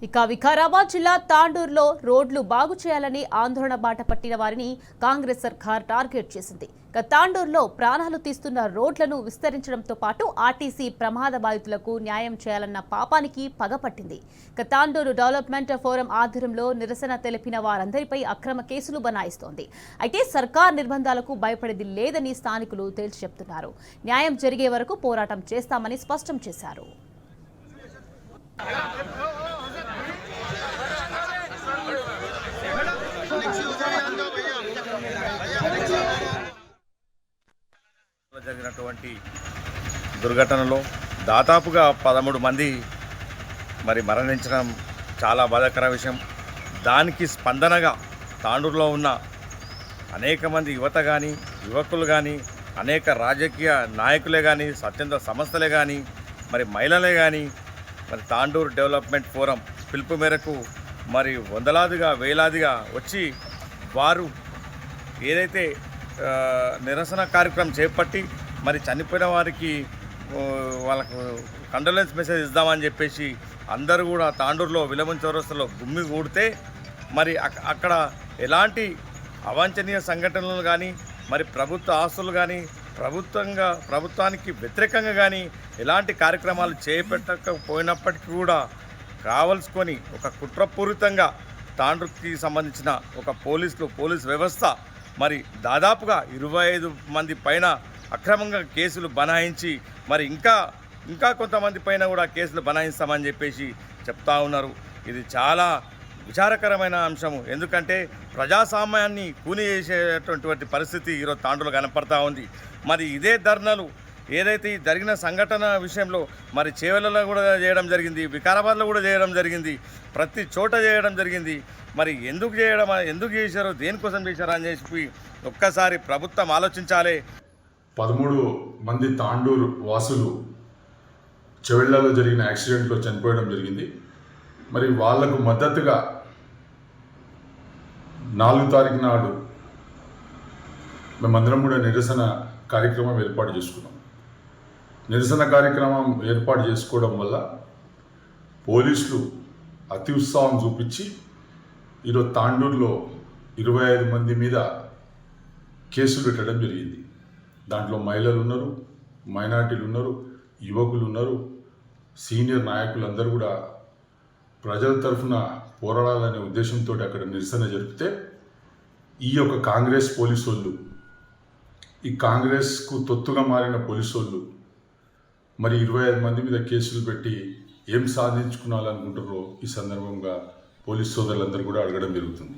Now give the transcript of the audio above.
ఇక వికారాబాద్ జిల్లా తాండూరులో రోడ్లు బాగు చేయాలని ఆందోళన బాట పట్టిన వారిని కాంగ్రెస్ సర్కార్ టార్గెట్ చేసింది. ఇక తాండూరులో ప్రాణాలు తీస్తున్న రోడ్లను విస్తరించడంతో పాటు ఆర్టీసీ ప్రమాద బాధితులకు న్యాయం చేయాలన్న పాపానికి పగపట్టింది. ఇక తాండూరు డెవలప్మెంట్ ఫోరం ఆధ్వర్యంలో నిరసన తెలిపిన వారందరిపై అక్రమ కేసులు బనాయిస్తోంది. అయితే సర్కార్ నిర్బంధాలకు భయపడేది లేదని స్థానికులు తేల్చి చెప్తున్నారు. న్యాయం జరిగే వరకు పోరాటం చేస్తామని స్పష్టం చేశారు. జరిగినటువంటి దుర్ఘటనలో దాదాపుగా 13 మంది మరణించడం చాలా బాధాకర విషయం. దానికి స్పందనగా తాండూరులో ఉన్న అనేక మంది యువత కానీ యువకులు కానీ అనేక రాజకీయ నాయకులే కానీ స్వచ్ఛంద సంస్థలే కానీ మహిళలే కానీ తాండూరు డెవలప్మెంట్ ఫోరం పిలుపు మేరకు వందలాదిగా వేలాదిగా వచ్చి వారు ఏదైతే నిరసన కార్యక్రమం చేపట్టి చనిపోయిన వారికి వాళ్ళకు కండోలెన్స్ మెసేజ్ ఇద్దామని చెప్పేసి అందరూ కూడా తాండూరులో విలమన్ చౌరస్తాలో గుమ్మి కూడితే అక్కడ ఎలాంటి అవాంఛనీయ సంఘటనలు కానీ ప్రభుత్వ ఆస్తులు కానీ ప్రభుత్వానికి వ్యతిరేకంగా కానీ ఎలాంటి కార్యక్రమాలు చేపట్టకపోయినప్పటికీ కూడా కావలసుకొని ఒక కుట్రపూరితంగా తాండూరుకి సంబంధించిన ఒక పోలీస్ వ్యవస్థ దాదాపుగా 25 మంది పైన అక్రమంగా కేసులు బనాయించి ఇంకా కొంతమంది పైన కూడా కేసులు బనాయిస్తామని చెప్పేసి చెప్తా ఉన్నారు. ఇది చాలా విచారకరమైన అంశము. ఎందుకంటే ప్రజాస్వామ్యాన్ని కూని చేసేటటువంటి పరిస్థితి ఈరోజు తాండూరులో కనపడతా ఉంది. ఇదే ధర్నాలు ఏదైతే జరిగిన సంఘటన విషయంలో చేవెళ్ళలో కూడా చేయడం జరిగింది, వికారాబాద్లో కూడా చేయడం జరిగింది, ప్రతి చోట చేయడం జరిగింది. ఎందుకు చేశారో దేనికోసం చేశారో అని చెప్పి ఒక్కసారి ప్రభుత్వం ఆలోచించాలి. 13 మంది తాండూరు వాసులు చెవెళ్లలో జరిగిన యాక్సిడెంట్లో చనిపోవడం జరిగింది. వాళ్లకు మద్దతుగా 4 తారీఖు నాడు మేమందరం కూడా నిరసన కార్యక్రమం ఏర్పాటు చేసుకున్నాం. నిరసన కార్యక్రమం ఏర్పాటు చేసుకోవడం వల్ల పోలీసులు అతి ఉత్సాహం చూపించి ఈరోజు తాండూరులో 25 మంది మీద కేసులు పెట్టడం జరిగింది. దాంట్లో మహిళలు ఉన్నారు, మైనార్టీలు ఉన్నారు, యువకులు ఉన్నారు, సీనియర్ నాయకులందరూ కూడా ప్రజల తరఫున పోరాడాలనే ఉద్దేశంతో అక్కడ నిరసన జరిపితే ఈ యొక్క కాంగ్రెస్ పోలీసు వాళ్ళు, ఈ కాంగ్రెస్కు తొత్తుగా మారిన పోలీసు వాళ్ళు 25 మంది మీద కేసులు పెట్టి ఏం సాధించుకోవాలనుకుంటారో ఈ సందర్భంగా పోలీస్ సోదరులందరూ కూడా అడగడం జరుగుతుంది.